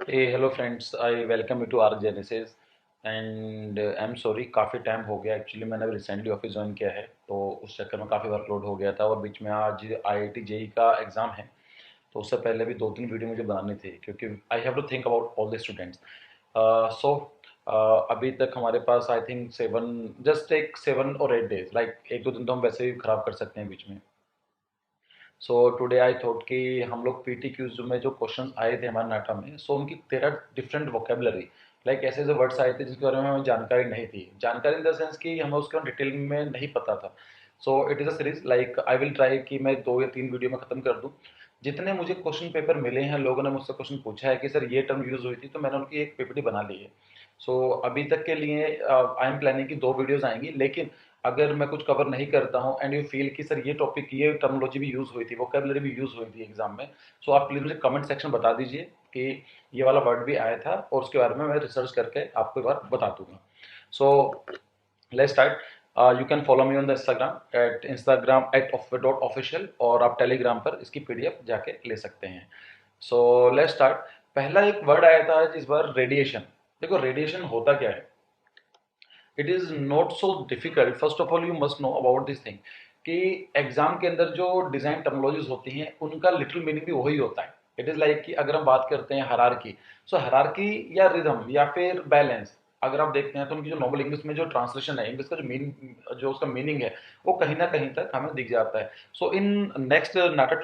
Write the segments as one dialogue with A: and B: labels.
A: Hey, hello friends. I welcome you to Arc Genesis and I'm sorry काफ़ी time हो गया actually मैंने अभी रिसेंटली ऑफिस ज्वाइन किया है तो उस चक्कर में काफ़ी वर्कलोड हो गया था और बीच में आज आईआईटी जेई का एग्ज़ाम है। तो उससे पहले भी 2-3 वीडियो मुझे बनानी थी क्योंकि I have to think about all the students. So अभी तक हमारे पास आई थिंक 7 और 8 डेज लाइक 1-2 दिन तो हम वैसे ही ख़राब कर सकते हैं बीच में। सो टुडे आई थॉट कि हम लोग पीटी क्यूज में जो क्वेश्चन आए थे हमारे नाटा में सो उनकी 13 डिफरेंट वोकेबलरी लाइक ऐसे ऐसे वर्ड्स आए थे जिनके बारे में हमें जानकारी नहीं थी, जानकारी इन द सेंस कि हमें उसके डिटेल में नहीं पता था। So it is a series like I will try कि मैं 2 या 3 वीडियो में ख़त्म कर दूँ। जितने मुझे क्वेश्चन पेपर मिले हैं लोगों ने मुझसे क्वेश्चन पूछा है कि सर ये टर्म यूज़ हुई थी तो मैंने उनकी एक पीपीटी बना ली है। सो अभी तक के लिए आई एम प्लानिंग कि 2 वीडियोज़ आएंगी, लेकिन अगर मैं कुछ कवर नहीं करता हूँ एंड यू फील कि सर ये टॉपिक ये टर्मिनोलॉजी भी यूज़ हुई थी, वोकेबलरी भी यूज़ हुई थी एग्जाम में, सो आप प्लीज़ मुझे कमेंट सेक्शन बता दीजिए कि ये वाला वर्ड भी आया था और उसके बारे में मैं रिसर्च करके आपको एक बार बता दूंगा। So let's start. You can follow me on the Instagram at dot official और आप टेलीग्राम पर इसकी पीडीएफ जाके ले सकते हैं। So let's start. पहला एक वर्ड आया था इस बार, रेडिएशन। देखो रेडिएशन होता क्या है। It is not so difficult, first of all you must know about this thing कि एग्जाम के अंदर जो डिज़ाइन टर्मिनोलॉजीज होती हैं उनका लिटिल मीनिंग भी वही होता है। इट इज़ लाइक कि अगर हम बात करते हैं हरारकी, सो हरारकी या रिदम या फिर बैलेंस, अगर आप देखते हैं तो उनकी जो नॉर्मल इंग्लिश में जो ट्रांसलेशन है इंग्लिश का जो मीन जो उसका मीनिंग है वो कहीं ना कहीं तक हमें दिख जाता है। सो इन नेक्स्ट नाटक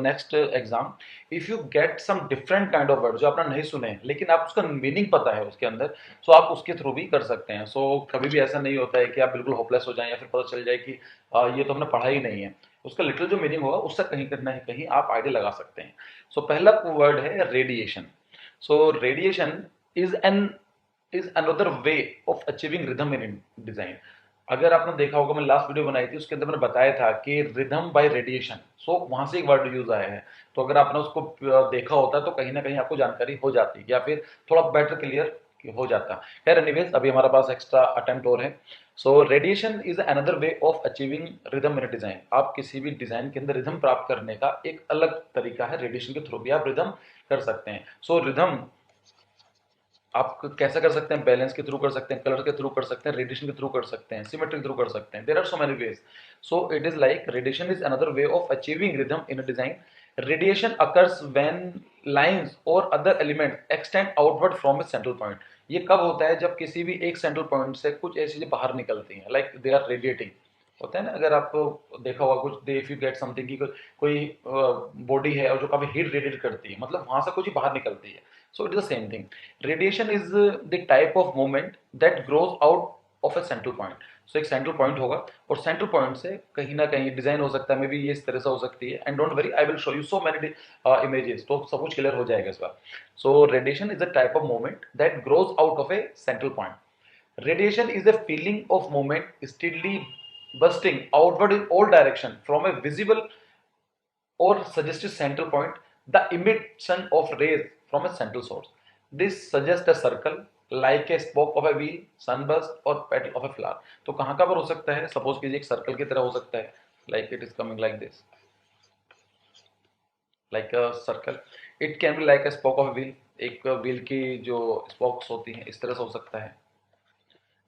A: next exam if you get some different kind of word जो आपने नहीं सुने हैं लेकिन आप उसका मीनिंग पता है उसके अंदर, सो आप उसके थ्रू भी कर सकते हैं। सो कभी भी ऐसा नहीं होता है कि आप बिल्कुल होपलेस हो जाएं या फिर पता चल जाए कि ये तो हमने पढ़ा ही नहीं है। उसका लिटिल जो मीनिंग होगा उससे कहीं ना कहीं आप आइडिया लगा सकते हैं। सो पहला वर्ड है radiation. So radiation is an is another way of achieving rhythm in design. अगर आपने देखा होगा मैं लास्ट वीडियो बनाई थी उसके अंदर मैंने बताया था कि रिदम बाय रेडिएशन, सो वहां से एक वर्ड यूज आया है। तो अगर आपने उसको देखा होता तो कहीं ना कहीं आपको जानकारी हो जाती या फिर थोड़ा बेटर क्लियर हो जाता। खैर एनीवेज अभी हमारे पास एक्स्ट्रा अटेम्प्ट और है। So radiation is another way of achieving rhythm in design. आप किसी भी डिजाइन के अंदर रिदम प्राप्त करने का एक अलग तरीका है, रेडिएशन के थ्रू भी आप रिदम कर सकते हैं। सो रिदम आप कैसे कर सकते हैं, बैलेंस के थ्रू कर सकते हैं, कलर के थ्रू कर सकते हैं, रेडिएशन के थ्रू कर सकते हैं, सिमेट्री के थ्रू कर सकते हैं। There are so many ways. So it is like radiation is another way of achieving rhythm in a design. Radiation occurs when lines और other element extend outward from a central point. ये कब होता है, जब किसी भी एक central point से कुछ ऐसी चीजें बाहर निकलती हैं, लाइक दे आर रेडिएटिंग। होता है ना, अगर आपको देखा होगा कुछ they if you get something की कोई बॉडी है और जो काफी हीट रेडिएट करती है, मतलब वहां से कुछ ही बाहर निकलती है। So it is the same thing. Radiation is the type of movement that grows out of a central point. So एक सेंट्रल पॉइंट होगा और सेंट्रल पॉइंट से कहीं ना कहीं डिजाइन हो सकता है, मे बी ये इस तरह से हो सकती है। And don't worry, I will show you so many images, तो सब कुछ क्लियर हो जाएगा इस बार। So radiation is a type of movement that grows out of a central point. Radiation is a feeling of movement steadily bursting outward in all direction from a visible or suggested central point, the emission of rays from a central source. This suggests a circle like a spoke of a wheel, sunburst or petal of a flower. तो कहाँ पर हो सकता है, suppose कीजिए एक circle की तरह हो सकता है, like it is coming like this, like a circle. It can be like a spoke of a wheel, एक व्हील की जो स्पोक्स होती हैं इस तरह से हो सकता है,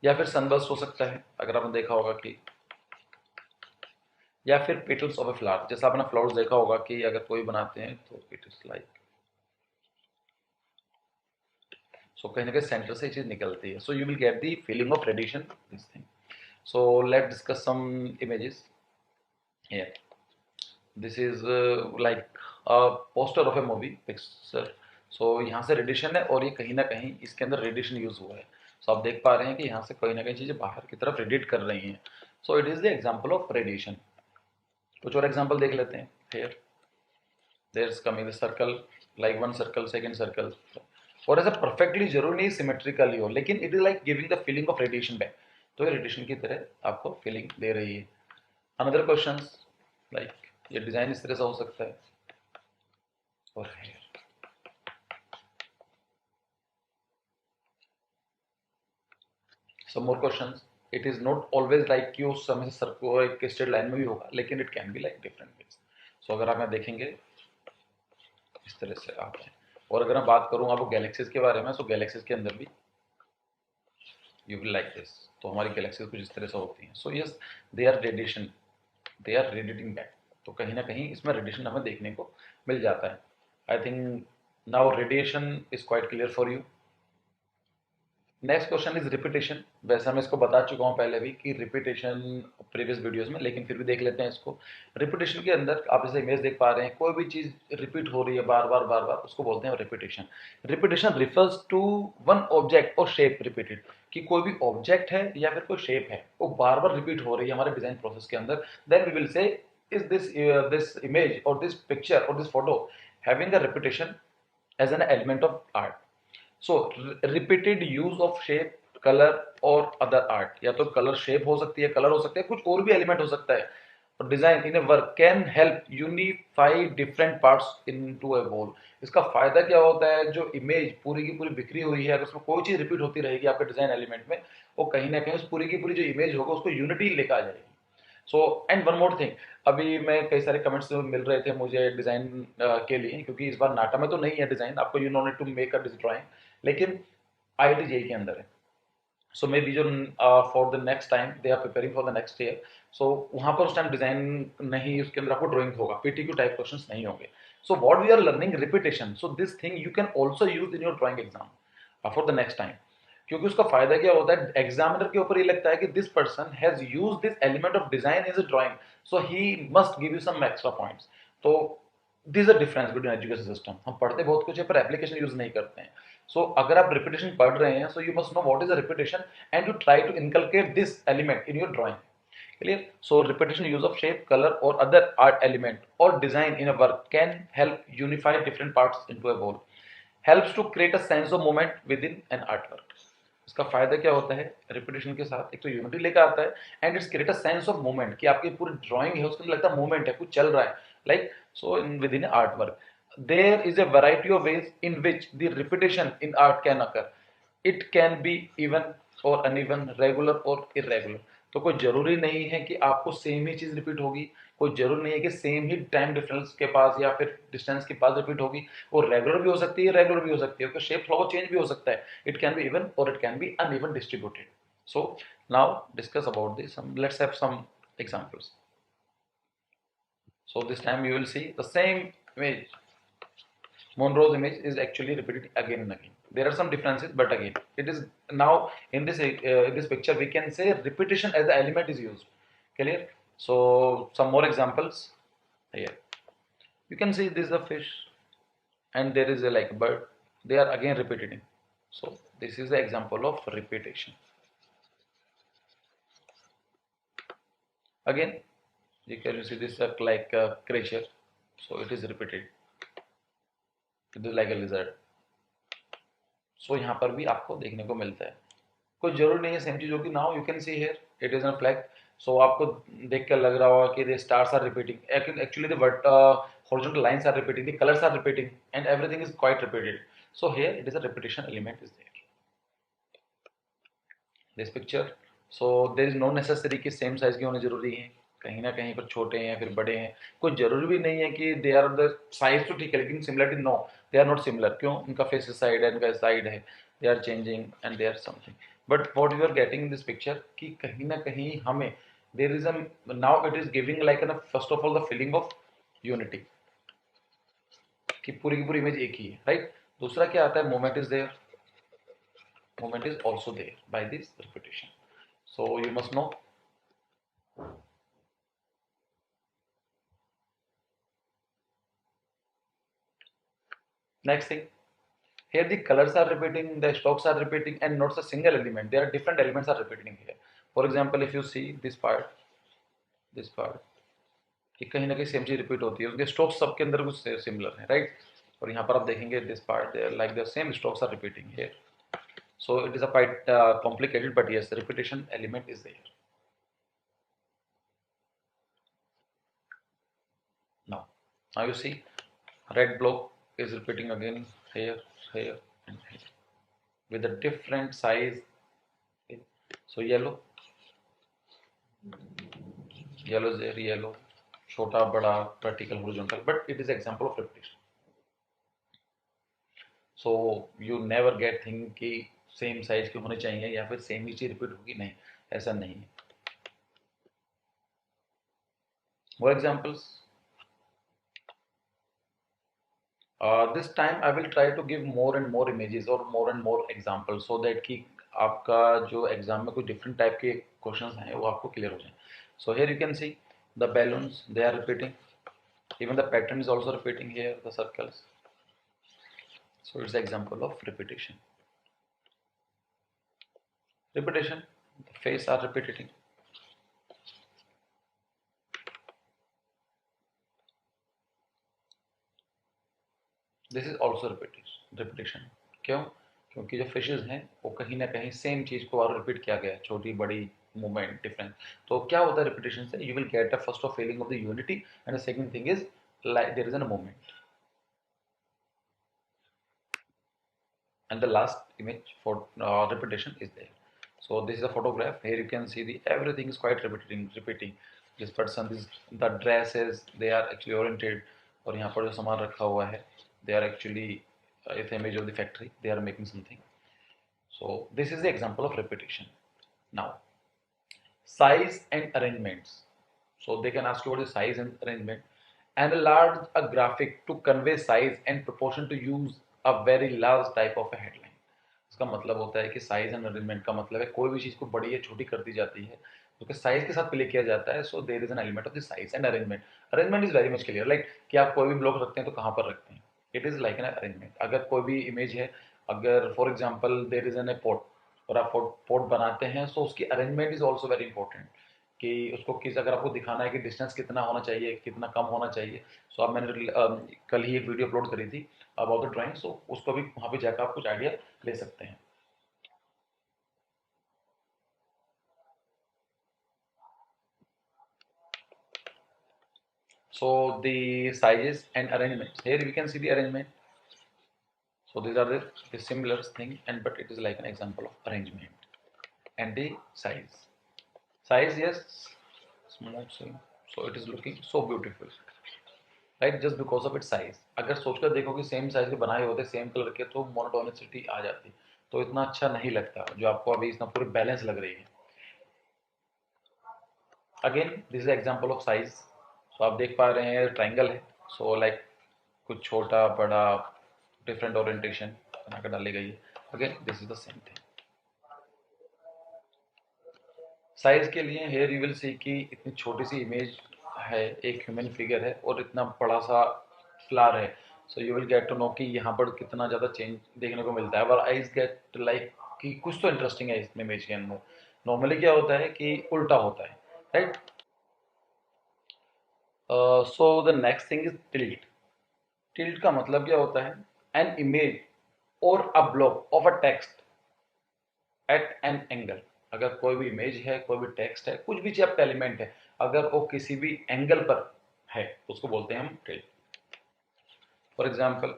A: या फिर सनबर्स्ट हो सकता है अगर आपने देखा होगा कि, या फिर पेटल्स ऑफ ए फ्लावर, जैसा आपने फ्लावर्स देखा होगा कि अगर कोई बनाते हैं तो इट इज लाइक, सो कहीं ना कहीं सेंटर से चीज निकलती है। So you will get the feeling of radiation this thing. So let discuss some images here. This is like poster of a movie picture. So यहाँ से रेडिएशन है और ये कहीं ना कहीं इसके अंदर रेडिएशन यूज हुआ है। सो आप देख पा रहे हैं कि यहाँ से कहीं ना कहीं चीजें बाहर की तरफ रेडिएट कर रही हैं। सो it is the example of radiation. कुछ और एग्जाम्पल देख लेते हैं। Here there's coming the circle, like one circle, second circle, और ऐसा परफेक्टली जरूर नहीं सिमेट्रिकली हो, लेकिन it is like giving the feeling of radiation back. तो ये रेडिएशन की तरह आपको फीलिंग दे रही है। अनदर क्वेश्चन, लाइक ये डिजाइन इस तरह से हो सकता है। और some more questions. It is not always like कि उस समय से सर्कल एक स्ट्रेट लाइन में भी होगा, लेकिन it can be like different ways. So अगर आप यहाँ देखेंगे इस तरह से आप हैं, और अगर मैं बात करूँ आपको गैलेक्सीज के बारे में, सो गैलेक्सीज के अंदर भी यू विल लाइक दिस। तो हमारी गैलेक्सीज कुछ इस तरह से होती हैं। So yes, they are radiation, they are radiating back. तो कहीं ना कहीं इसमें रेडिएशन हमें देखने को मिल जाता है। I think now radiation is quite clear for you. Next question is repetition. वैसे मैं इसको बता चुका हूँ पहले भी कि रिपीटेशन प्रीवियस वीडियोस में, लेकिन फिर भी देख लेते हैं इसको। रिपीटेशन के अंदर आप जैसे इमेज देख पा रहे हैं, कोई भी चीज रिपीट हो रही है बार बार बार बार, उसको बोलते हैं repetition. Repetition refers to one object और शेप रिपीटेड, कि कोई भी ऑब्जेक्ट है या फिर कोई शेप है वो बार बार रिपीट हो रही है हमारे डिजाइन प्रोसेस के अंदर, then we will say is this image और दिस पिक्चर और this photo having a repetition as an element of art. So repeated use of shape, colour और अदर आर्ट, या तो कलर शेप हो सकती है, कलर हो सकता है, कुछ और भी एलिमेंट हो सकता है। और design in a work can help unify different parts into a whole. इसका फायदा क्या होता है, जो इमेज पूरी की पूरी बिखरी हुई है, अगर उसमें कोई चीज रिपीट होती रहेगी आपके डिजाइन एलिमेंट में, वो कहीं ना कहीं उस पूरी की पूरी जो इमेज होगा उसको यूनिटी लेकर आ जाएगी। So and one more thing, अभी मैं कई सारे कमेंट्स मिल रहे थे मुझे डिजाइन के लिए, क्योंकि इस बार नाटा में तो नहीं है डिजाइन, आपको you know need to make a drawing, लेकिन आईआईटी जेई के अंदर है। सो मे बी जो for the next time they are preparing for the next year, so वहां पर उस टाइम डिजाइन नहीं, उसके अंदर आपको ड्राइंग होगा, पीटीक्यू टाइप क्वेश्चंस नहीं होंगे। So what we are learning repetition, so this thing you can also use in your drawing exam for the next time. क्योंकि उसका फायदा क्या होता है, एग्जामिनर के ऊपर ये लगता है कि this person has use this element of design is a drawing, so he must give you some extra points. तो this is a difference between education system, हम पढ़ते बहुत कुछ है पर एप्लीकेशन यूज नहीं करते हैं। सो अगर आप रिपीटेशन पढ़ रहे हैं, so you must know what is a repetition and you try to inculcate this element in your drawing. Clear? So repetition, use of shape, color or other art element or design in a work can help unify different parts into a whole. Helps to create a sense of movement within an artwork. इसका फायदा क्या होता है, repetition के साथ एक तो unity लेकर आता है and it's create a sense of movement, कि आपकी पूरी ड्राइंग है उसके अंदर लगता है मूवमेंट है, कुछ चल रहा है, like so in with in art work there is a variety of ways in which the repetition in art can occur. It can be even और अनइवन, रेगुलर और इरेगुलर। तो कोई जरूरी नहीं है कि आपको सेम ही चीज रिपीट होगी, कोई जरूरी नहीं है कि सेम ही टाइम डिफरेंस के पास या फिर डिस्टेंस के पास रिपीट होगी। वो रेगुलर भी हो सकती है, रेगुलर भी हो सकती है, उसका शेप थोड़ा चेंज भी हो सकता है। इट कैन बी इवन और it can be uneven distributed. So now discuss about this, let's have some examples. So this time you will see the same image. Monroe's image is actually repeated again and again. There are some differences, but again, it is now in this picture we can say repetition as the element is used. Clear? So some more examples here. You can see this is a fish, and there is a like bird. They are again repeating. So this is the example of repetition. Again, you can see this like a creature. So it is repeated. It is like a lizard. सो यहाँ पर भी आपको देखने को मिलता है, कोई जरूरी नहीं है सेम चीज होगी। Now you can see here it is a flag. So आपको देख कर लग रहा होगा कि the stars are repeating, actually the horizontal lines are repeating, the colors are repeating, and everything is quite repeated. So here it is a repetition element is there. This picture, so there is no necessary कि same size के होने जरूरी है, कहीं ना कहीं पर छोटे हैं फिर बड़े हैं, कोई जरूरी भी नहीं है कि दे आर द साइज तो ठीक है लेकिन similarity no, they are not similar. क्यों, उनका फेस साइड है, उनका साइड है, they are changing and they are something. But what you are getting in this picture कि कहीं ना कहीं हमें there is a now it is giving like an first of all the feeling of unity, कि पूरी की पूरी image एक ही है, राइट। दूसरा क्या आता है, moment is there, moment is also there by this repetition. So you must know. Next thing, here the colors are repeating, the strokes are repeating, and not a single element. There are different elements are repeating here. For example, if you see this part, कि कहीं ना कहीं same चीज repeat होती है, उनके strokes सबके अंदर कुछ सिमिलर है, राइट। और यहाँ पर आप देखेंगे this part like the same strokes are repeating here. So it is a quite complicated, but yes, the repetition element is there. Now you see red block is repeating again here, here, and here with a different size. Okay. So yellow is there, yellow, छोटा बड़ा, vertical, horizontal, but it is example of repetition. So you never get think कि same size के होने चाहिए या फिर same ही चीज repeat होगी, नहीं, ऐसा नहीं है। More examples, this time I will try to give more and more images और मोर एग्जाम्पल सो दैट कि आपका जो एग्जाम में कोई डिफरेंट टाइप के क्वेश्चंस हैं वो आपको क्लियर हो जाए। So here you can see the balloons, they are repeating, even the pattern is also repeating here, the circles. So it's the example of repetition. Repetition, the face are repeating. This is also repetition. क्यों? क्योंकि जो fishes हैं वो कहीं ना कहीं same चीज को बार रिपीट किया गया है, छोटी बड़ी मूवमेंट डिफरेंट। तो क्या होता है रिपीटेशन से? You will get a first of feeling of the unity and the second thing is like there is an movement. And the last image for repetition is there. So this is a photograph. Here you can see the everything is quite repeating. This person, this the dresses, they are actually oriented. और यहाँ पर जो सामान रखा हुआ है, they are actually it's image of the factory. They are making something. So this is the example of repetition. Now, size and arrangements. So they can ask you what is size and arrangement. Enlarge a graphic to convey size and proportion to use a very large type of a headline. इसका मतलब होता है कि size and arrangement का मतलब है कोई भी चीज़ को बड़ी या छोटी कर दी जाती है तो साइज के साथ प्ले किया जाता है। So there is an element of the size and arrangement. Arrangement is very much clear, like कि आप कोई भी ब्लॉक रखते हैं तो कहाँ पर रखते हैं, it is like an arrangement. अगर कोई भी इमेज है, अगर for example there is an a pot और आप पॉट बनाते हैं तो उसकी arrangement is also very important कि उसको किस, अगर आपको दिखाना है कि डिस्टेंस कितना होना चाहिए, कितना कम होना चाहिए। सो अब मैंने कल ही एक वीडियो अपलोड करी थी अबाउट द ड्राइंग, सो उसको भी वहाँ पे जाकर आप कुछ आइडिया ले सकते हैं। So the sizes and arrangements. Here we can see the arrangement. So these are the similar thing, and but it is like an example of arrangement. And the size. Size, yes, small same. So it is looking so beautiful, right? Just because of its size. अगर सोचकर देखो कि same size के बनाए होते same colour के तो monotonicity आ जाती, तो इतना अच्छा नहीं लगता जो आपको अभी इतना पूरी बैलेंस लग रही है। Again this is example of size. So आप देख पा रहे हैं ट्राइंगल है, सो लाइक कुछ छोटा बड़ा डिफरेंट ओरिएंटेशन बनाकर डाली गई है। Again this is the same thing. Size के लिए हेयर यू विल सी कि इतनी छोटी सी इमेज है, एक ह्यूमन फिगर है और इतना बड़ा सा फ्लावर है। So you will get to know कि यहाँ पर कितना ज़्यादा चेंज देखने को मिलता है। और आईज गेट लाइक कि कुछ तो इंटरेस्टिंग है इस इमेज के अंदर। नॉर्मली क्या होता है कि उल्टा होता है, right. So the next thing is tilt. Tilt का मतलब क्या होता है? एन इमेज और a block of a text at an angle. अगर कोई भी इमेज है, कोई भी टेक्स्ट है, कुछ भी चीज एलिमेंट है, अगर वो किसी भी एंगल पर है तो उसको बोलते हैं हम tilt. For example,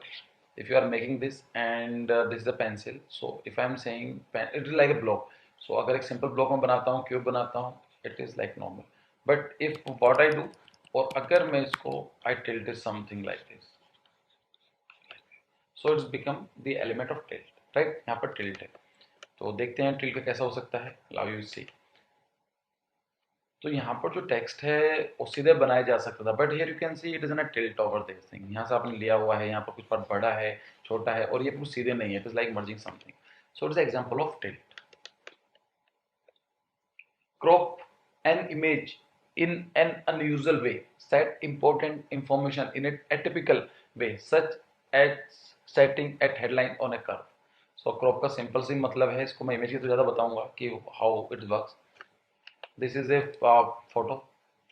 A: if you are making this and this is a pencil, so if I am saying it is like a block, so अगर एक सिंपल ब्लॉक में बनाता हूँ, क्यूब बनाता हूँ, it is like normal, but if what I do, और अगर मैं इसको I tilt is something like this, so it's become the element of tilt, right? यहाँ पर tilt है, तो देखते हैं टिल्ट का कैसा हो सकता है। Love you see. तो यहाँ पर जो टेक्स्ट है वो सीधे बनाया जा सकता था, but here you can see it is N a tilt over this thing. यहाँ से आपने लिया हुआ है, यहाँ पर कुछ पार्ट बड़ा है, छोटा है, और ये कुछ सीधे नहीं है, it is like merging something. So it is example of tilt. Crop an image in an unusual way, set important information in an atypical way, such as setting at headline on a curve. So crop का simple सी मतलब है, इसको मैं image की तो ज़्यादा बताऊंगा कि how it works. This is a photo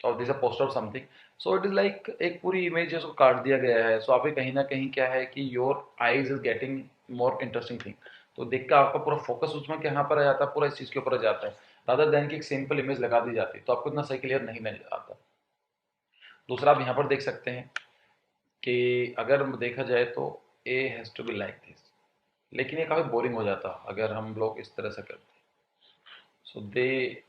A: और this a poster of something. So it is like एक पूरी इमेज है, उसको काट दिया गया है। सो आप कहीं ना कहीं क्या है कि your eyes is getting more interesting thing, तो देख कर आपका पूरा फोकस उसमें कहाँ पर आ जाता है, पूरा इस चीज़ के ऊपर आ जाता है, रादर देन की एक सिंपल इमेज लगा दी जाती है तो आपको इतना सही क्लियर नहीं नजर आता। दूसरा आप यहाँ पर देख सकते हैं कि अगर देखा जाए तो A has to be like this, लेकिन ये काफ़ी बोरिंग हो जाता अगर हम लोग इस तरह से करते। सो दे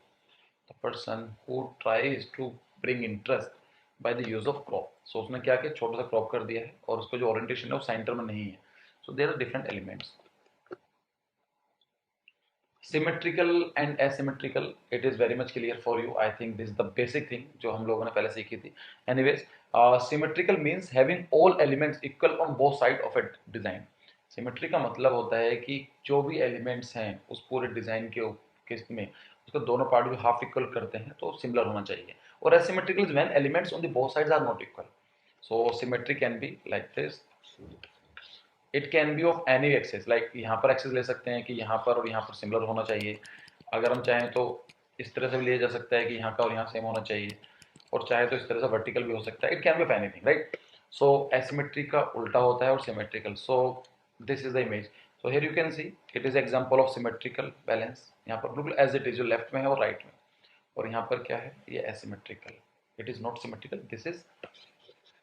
A: the person who tries to bring interest by the use of crop, so उसने क्या किया, छोटा सा क्रॉप कर दिया है और उसका जो ओरिएंटेशन है वो सेंटर में नहीं है। So there are different elements. Symmetrical and asymmetrical, it is very much clear for you. I think this is the basic thing जो हम लोगों ने पहले सीखी थी. Anyways, symmetrical means having all elements equal on both sides of a design. Symmetry का मतलब होता है कि जो भी elements हैं उस पूरे डिजाइन के केस में उसको दोनों पार्ट भी हाफ इक्वल करते हैं तो सिमिलर होना चाहिए. और asymmetrical is when elements on the both sides are not equal. So symmetry can be like this. It can be of any axis, like यहाँ पर एक्सेस ले सकते हैं कि यहाँ पर और यहाँ पर सिमिलर होना चाहिए. अगर हम चाहें तो इस तरह से भी लिया जा सकता है कि यहाँ का और यहाँ सेम होना चाहिए, और चाहे तो इस तरह से वर्टिकल भी हो सकता है. It can be of anything, right. So asymmetry का उल्टा होता है और symmetrical. So this is the image. So here you can see it is example of symmetrical balance. यहाँ पर बिल्कुल एज इट इज, जो लेफ्ट में है और राइट में. और यहाँ पर क्या है, ये asymmetrical. It is not symmetrical, this is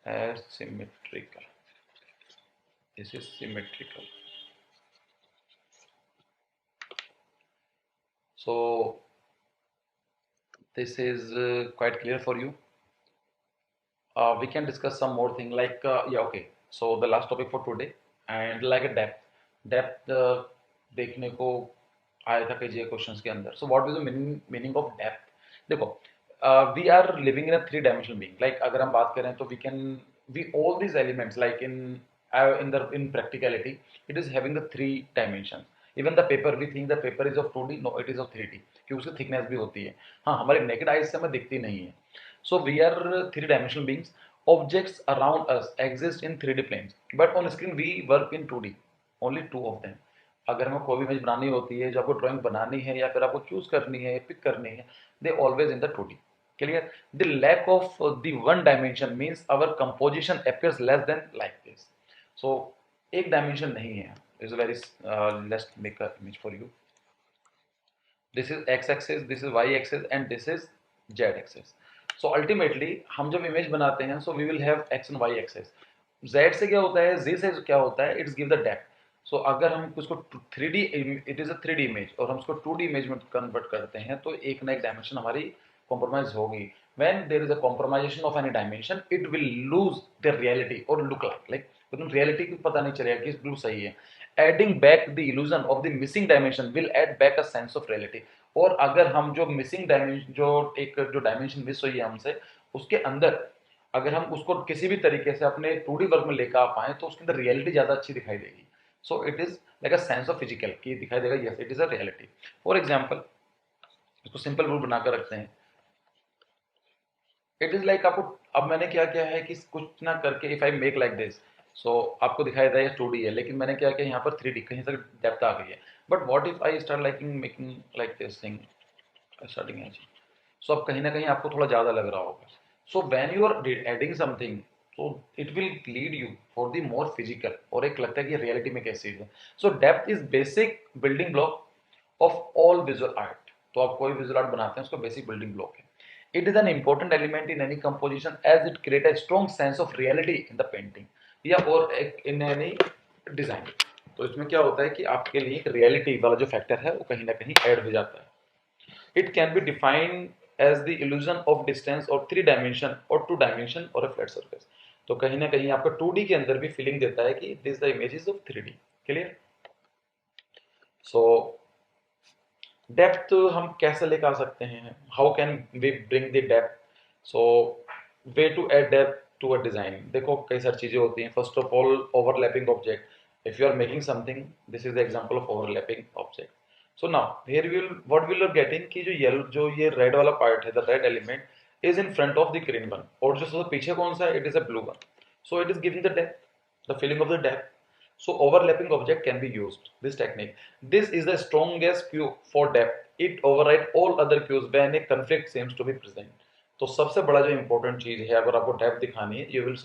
A: asymmetrical. This is symmetrical. So this is quite clear for you. We can discuss some more thing like yeah, okay. So the last topic for today, and like a depth. Depth देखने को आया था कई questions के अंदर. So what is the meaning of depth? देखो, we are living in a three dimensional being. Like अगर हम बात करें तो we all these elements like in practicality it is having the three dimensions. Even the paper, we think the paper is of 2D, no, it is of 3D क्योंकि उसकी thickness भी होती है. हाँ, हमारे naked eyes से हमें दिखती नहीं है. So we are three dimensional beings. Objects around us exist in 3D planes, but on screen we work in 2D. Only two of them. अगर हमें कोई भी इमेज बनानी होती है, जो आपको ड्राइंग बनानी है या फिर आपको चूज करनी है, पिक करनी है, they always in the 2D. Clear? The lack of the one dimension means our composition appears less than like this. So एक dimension नहीं है. Is very let's make a image for you. This is x-axis, this is y-axis, and this is z-axis. So ultimately हम जब image बनाते हैं, so we will have x and y-axis. Z से क्या होता है, Z से क्या होता है, it's give the depth. So अगर हम उसको 3D, it is a 3D image, और हम उसको 2D image में convert करते हैं, तो एक ना एक dimension हमारी compromise होगी. When there is a compromisation of any dimension, it will lose the reality or look like तो reality की पता नहीं चलेगा कि ब्लू सही है. Adding back the illusion of the missing dimension will add back a sense of reality. और अगर हम जो missing dimension, जो dimension miss हुई है हमसे, उसके अंदर अगर हम उसको किसी भी तरीके से अपने 2D वर्क में लेकर आ पाए तो उसके अंदर रियलिटी ज्यादा अच्छी दिखाई देगी. सो it is like a sense of physical की दिखाई देगा, yes it is a reality. For example, इसको सिंपल रूल बनाकर रखते हैं. इट इज लाइक आपको, अब मैंने क्या किया है कि कुछ ना करके if I make like this, so आपको दिखाई देता है 2D है, लेकिन मैंने क्या किया यहाँ पर 3D, कहीं तक डेप्थ आ गई है. But what if I start liking making like this thing starting है. सो अब कहीं ना कहीं आपको थोड़ा ज्यादा लग रहा होगा. So when you are adding something, so it will lead you for the more physical, और एक लगता है कि रियलिटी में कैसी है. So depth is basic building block of all visual art. तो आप कोई विजुअल आर्ट बनाते हैं उसका बेसिक बिल्डिंग ब्लॉक है. It is an important element in any composition as it create a strong sense of reality in the painting या और in any design. तो इसमें क्या होता है कि आपके लिए एक रियलिटी वाला जो फैक्टर है वो कहीं ना कहीं ऐड हो जाता है. It can be defined as the illusion of distance or three dimension or two dimension or a flat surface. तो कहीं ना कहीं आपका 2D के अंदर भी फीलिंग देता है कि this the images of 3D. Clear? So depth हम कैसे लेकर आ सकते हैं, how can we bring the depth. So way to add depth to a design. देखो कई सारी चीजें होती हैं. First of all overlapping object. if you are making something, this is the example of overlapping object. So now here we will, what we are getting कि जो yellow, जो ये red वाला part है, the red element is in front of the green one, और जो सबसे पीछे कौन सा है, it is a blue one. So it is giving the depth, the feeling of the depth. So overlapping object can be used, this technique. This is the strongest cue for depth. It override all other cues when a conflict seems to be present. तो सबसे बड़ा जो important चीज है, अगर आपको depth दिखानी है, you will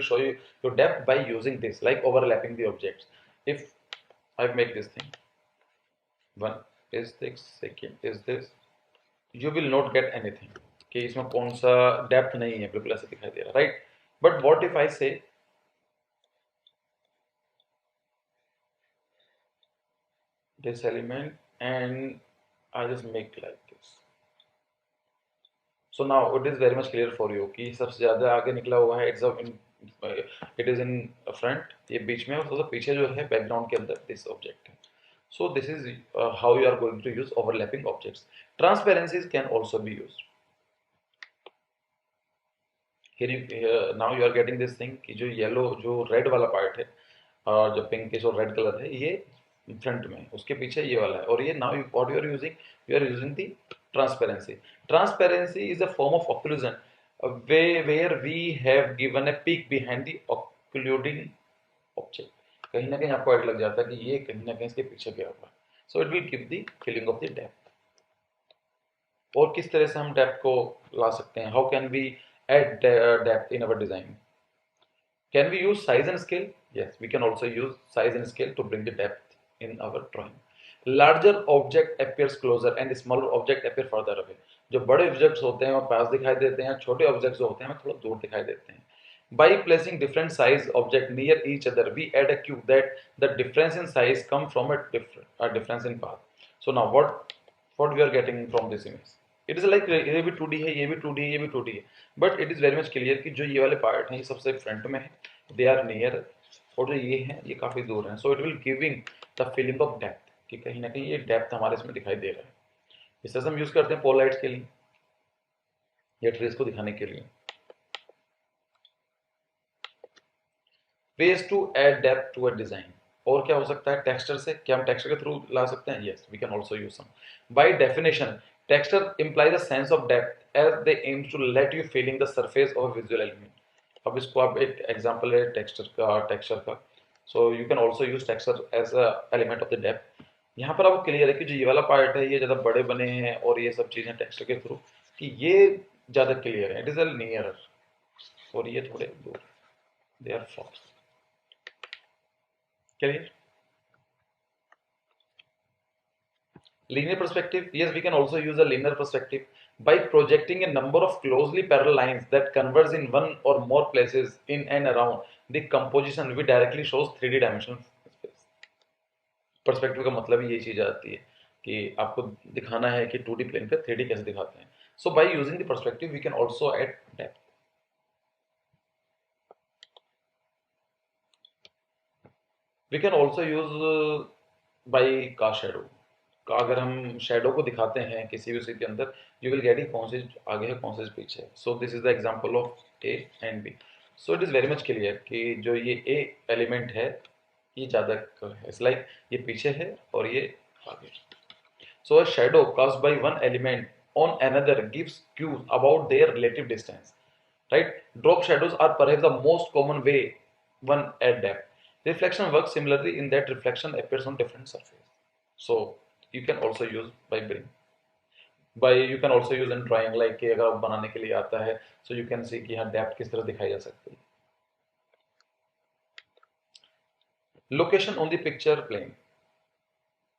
A: show your depth by using this, like overlapping the objects. If I make this thing, one is this, second is this, you will not get anything कि इसमें कौन सा डेप्थ नहीं है, बिल्कुल ऐसे दिखाई दे रहा, right. But what if I से this element and I just make like this. So now it is very much clear for you कि सबसे ज्यादा आगे निकला हुआ है, it's it is in front, ये बीच में, और थोड़ा सा पीछे जो है बैकग्राउंड के अंदर दिस ऑब्जेक्ट है. So this is how you are going to use overlapping objects. Transparencies can also be used. Now you are getting this thing कि जो येलो जो रेड वाला पार्ट है और जो पिंकिश और रेड कलर है, ये फ्रंट में, उसके पीछे ये वाला है, और ये now what you are using, you are using the transparency. Transparency is a form of occlusion where we have given a peak behind the occluding object. कहीं ना कहीं आपको आइडिया लग जाता है कि ये कहीं ना कहीं इसके पीछे गया हुआ है. So it will give the feeling of the depth. और किस तरह से हम डेप्थ को ला सकते हैं, how can we add depth in our design? Can we use size and scale? Yes, we can also use size and scale to bring the depth in our drawing. Larger object appears closer and smaller object appear further away. जो बड़े objects होते हैं वो पास दिखाई देते हैं, छोटे objects जो होते हैं हमें थोड़ा दूर दिखाई देते हैं. By placing different size object near each other, we add a cue that the difference in size come from a difference in path. So now what we are getting from this image? It is like ये भी 2D है, ये भी 2D है, ये भी 2D है, but it is very much clear कि जो ये वाले पार्ट हैं ये सबसे फ्रंट में है, they are near, और जो ये हैं ये काफ़ी दूर हैं. So it will giving the feeling of depth कि कहीं ना कहीं ये डेप्थ हमारे इसमें दिखाई दे रहा है. इस तरह से हम यूज़ करते हैं पोल लाइट्स के लिए या ट्रेस को दिखाने के लिए. ways to add depth to a design. और क्या हो सकता है टेक्सचर से, क्या हम टेक्सचर के थ्रू ला सकते हैं? Yes, we can also use some. By definition texture implies a sense of depth as they aim to let you feeling the surface of a visual element. अब इसको आप एक एग्जांपल है टेक्सचर का. So you can also use texture as a element of the depth. यहाँ पर आपको clear है कि जो ये वाला पार्ट है ये ज़्यादा बड़े बने हैं और ये सब चीज़ें टेक्सचर के थ्रू कि ये ज़्यादा क्लियर है, इट इज़ अ नियर, और ये थोड़े दूर, they are far. Clear? Linear perspective. Yes, we can also use a linear perspective by projecting a number of closely parallel lines that converge in one or more places in and around the composition. We directly shows 3D dimensional space. Perspective का मतलब ही ये चीज आती है कि आपको दिखाना है कि 2D plane पे 3D कैसे दिखाते हैं. So by using the perspective, we can also add depth. We can also use by cast shadow. अगर हम शेडो को दिखाते हैं किसी भी उसी के अंदर, यू विल गेट कौन से आगे है कौन से पीछे है. So this is the example of A and B. So it is very much clear कि जो ये ए एलिमेंट है ये ज़्यादा है, इट्स लाइक ये पीछे है और ये आगे. So a shadow cast by one element on another gives cues about their relative distance. Right? Drop shadows are perhaps the most common way one add depth. Reflection works similarly in that reflection appears on different surface. So you can also use you can also use in drawing, like कि अगर आप बनाने के लिए आता है, so you can see कि यहाँ depth किस तरह दिखाई जा सकती है. Location on the picture plane.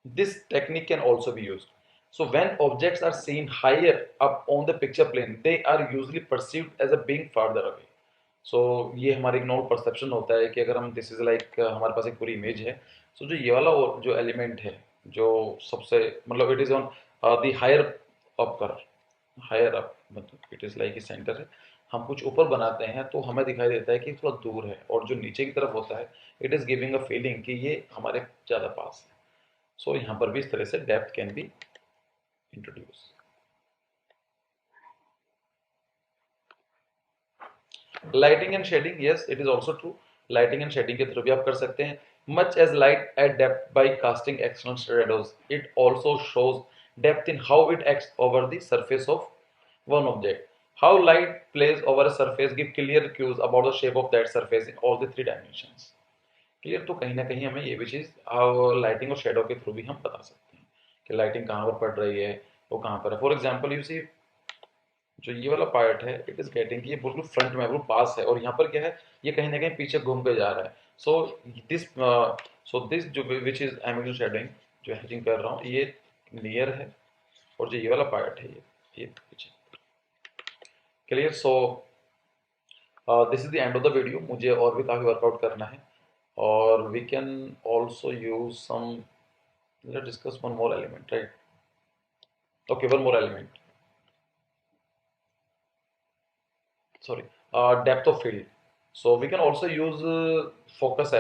A: This technique can also be used. So when objects are seen higher up on the picture plane, they are usually perceived as a being farther away. सो ये हमारे एक normal perception होता है कि अगर हम this is like हमारे पास एक पूरी इमेज है, सो जो ये वाला जो एलिमेंट है जो सबसे मतलब it is on the higher up कर हायर अप, मतलब इट इज लाइक सेंटर है, हम कुछ ऊपर बनाते हैं तो हमें दिखाई देता है कि थोड़ा दूर है, और जो नीचे की तरफ होता है it is giving a feeling कि ये हमारे ज़्यादा पास है. सो यहाँ पर भी इस तरह से depth can be introduce. Lighting and shading, yes it is also true. Lighting and shading के थ्रू भी आप कर सकते हैं. Much as light at depth by casting external shadows, it also shows depth in how it acts over the surface of one object. How light plays over a surface give clear cues about the shape of that surface in all the 3 dimensions. Clear? तो कहीं ना कहीं हमें ये भी चीज़ lighting और shadow के through भी हम बता सकते हैं कि लाइटिंग कहाँ पर पड़ रही है, वो कहाँ पर है. फॉर एग्जाम्पल यू सी जो ये वाला पार्ट है इट इज गेटिंग, ये बिल्कुल फ्रंट में बिल्कुल पास है, और यहाँ पर क्या है ये कहीं ना कहीं पीछे घूम के जा रहा है. सो दिस जो which is I am shading जो हेजिंग कर रहा हूँ ये नियर है, और जो ये वाला पार्ट है ये पीछे. Clear? So this is the end of the video. मुझे और भी काफ़ी वर्कआउट करना है, और we can also use some, let's discuss one more element, right? Okay, one more element, sorry, depth of field. So we can also use focus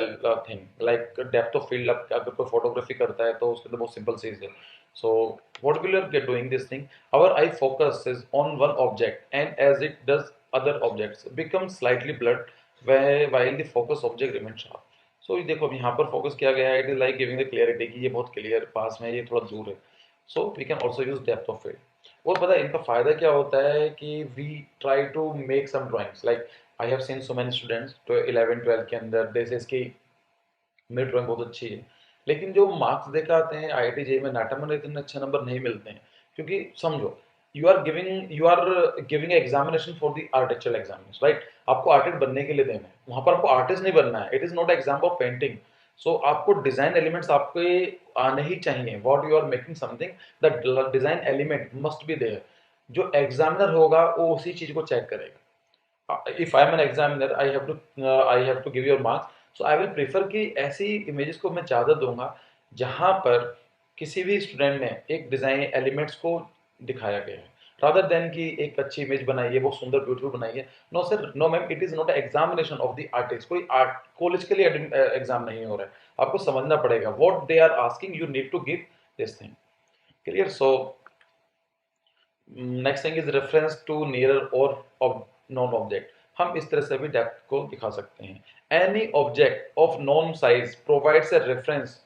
A: thing like depth of field. अब अगर कोई photography करता है तो उसके लिए बहुत simple चीज़ है. So what will you get doing this thing? Our eye focus is on one object, and as it does other objects, becomes slightly blurred while the focus object remains sharp. So ये देखो अब यहाँ पर focus किया गया है. It is like giving the clarity कि ये बहुत clear पास में है, ये थोड़ा दूर है. So we can also use depth of field. और पता है इनका फायदा क्या होता है कि we try to make some drawings like I have seen so many students तो 11 12 के अंदर जैसे इसकी मेरी ड्राइंग बहुत अच्छी है, लेकिन जो मार्क्स देकर आते हैं आईआईटी जेईई में नाटा में इतने अच्छे नंबर नहीं मिलते हैं. क्योंकि समझो you are giving examination for the artistical examination, right? आपको आर्टिस्ट बनने के लिए देना है, वहां पर आपको आर्टिस्ट नहीं बनना है. It is not exam of painting. So आपको डिजाइन एलिमेंट्स आपके आने ही चाहिए. What you are making something, the design element must be there. जो एग्जामिनर होगा वो उसी चीज को चेक करेगा. if I am an examiner, I have to give your marks. So I will prefer कि ऐसी images को मैं ज़्यादा दूंगा जहाँ पर किसी भी स्टूडेंट ने एक डिज़ाइन एलिमेंट्स को दिखाया गया है, rather than कि एक अच्छी इमेज बनाई है, वो सुंदर ब्यूटीफुल बनाई है. No sir, no ma'am, it is not examination of the artist. कोई आर्ट कॉलेज के लिए एग्जाम नहीं हो रहा है. आपको समझना पड़ेगा what they are asking, you need to give this thing. Clear? So next thing is reference to nearer और नॉन ऑब्जेक्ट. हम इस तरह से भी डेप्थ को दिखा सकते हैं. Any object of non size provides a reference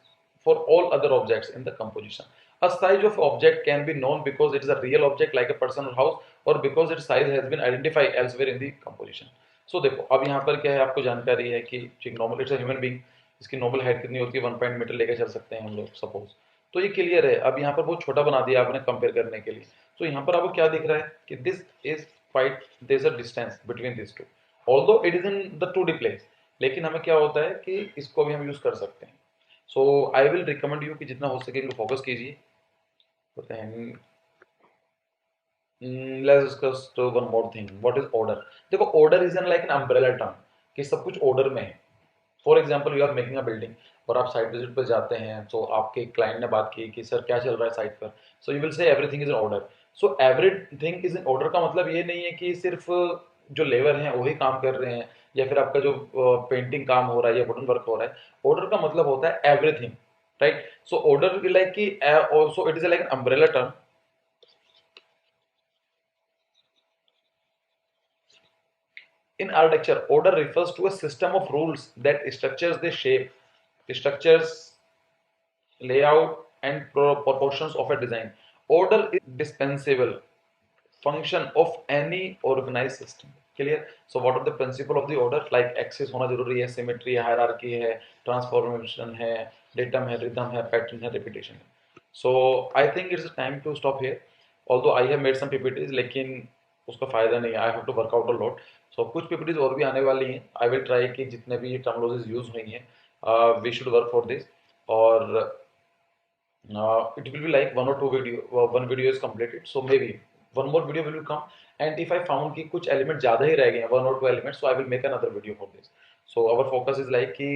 A: for all other objects in the composition. A size of object can be known because it is a real object like a person or house, or because its size has been identified elsewhere in the composition. So देखो अब यहाँ पर क्या है, आपको जानकारी है कि normal it's a human being. इसकी नॉर्मल हाइट कितनी होती है? 1 मीटर लेकर चल सकते हैं हम लोग सपोज. तो ये क्लियर है. अब यहाँ पर बहुत छोटा बना दिया आपने कंपेयर करने के लिए. तो यहाँ पर आपको क्या दिख रहा है कि this is quite, there is a distance between this two, although it is in the 2D place. लेकिन हमें क्या होता है कि इसको भी हम यूज कर सकते हैं. सो आई विल रिकमेंड यू कि जितना हो सके इनको फोकस कीजिए. then let's discuss to one more thing. What is order? देखो order is an like an umbrella term कि सब कुछ order में है. For example you are making a building और आप साइट विजिट पर जाते हैं, तो आपके क्लाइंट ने बात की कि सर क्या चल रहा है साइट पर. सो you will say everything is in order. So everything is in order का मतलब ये नहीं है कि सिर्फ जो लेबर हैं वही काम कर रहे हैं, या फिर आपका जो पेंटिंग काम हो रहा है या वुडन वर्क हो रहा है. ऑर्डर का मतलब होता है everything, right? So order like कि also it is like an umbrella term. In architecture, order refers to a system of rules that structures the shape, structures, layout, and proportions of a design. Order is dispensable function of any organized system. Clear? So what are the principle of the order? Like axis होना जरूरी है, symmetry है, hierarchy है, transformation है, datum है, rhythm है, pattern है, repetition है. So I think it's time to stop here. Although I have made some PPTs, लेकिन उसका फायदा नहीं है. I have to work out a lot. So कुछ PPTs और भी आने वाली हैं. I will try कि जितने भी terminologies use हुई हैं, we should work for this. और it will be like one video is completed, so maybe one more video will come. And if I found कि कुछ element ज़्यादा ही रह गए हैं, 1 or 2 elements, so I will make another video for this. So our focus is like कि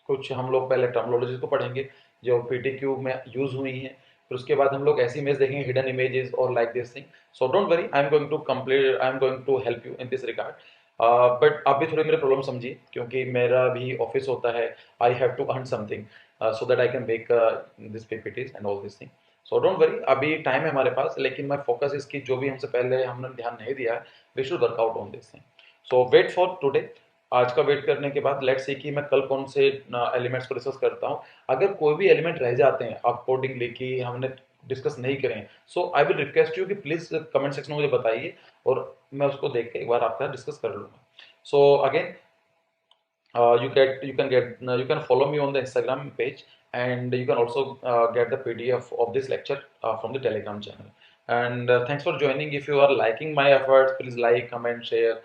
A: कुछ हम लोग पहले टर्मिनोलॉजीज को पढ़ेंगे जो पीटीक्यू में यूज हुई हैं, फिर उसके बाद हम लोग ऐसी इमेज देखेंगे, हिडन इमेजेस और like this thing. So don't worry, I am going to help you in this regard. But आप भी थोड़ी मेरे प्रॉब्लम समझिए, क्योंकि मेरा भी ऑफिस होता है. I have to earn something so that I can make this PPTs and all these things. So don't worry, अभी टाइम है हमारे पास, लेकिन मैं फोकस इसकी जो भी हमसे पहले हमने ध्यान नहीं दिया, we should work out on this thing. So wait for today. आज का वेट करने के बाद लेट्स सी कि मैं कल कौन से एलिमेंट्स को डिस्कस करता हूँ. अगर कोई भी एलिमेंट रह जाते हैं अकॉर्डिंगली कि हमने डिस्कस नहीं करें, सो आई विल रिक्वेस्ट यू कि प्लीज कमेंट सेक्शन में मुझे बताइए और मैं उसको देख के एक बार आपका डिस्कस कर लूँगा. So again you can follow me on the Instagram page, and you can also get the PDF of this lecture from the Telegram channel. And thanks for joining. If you are liking my efforts, please like, comment, share,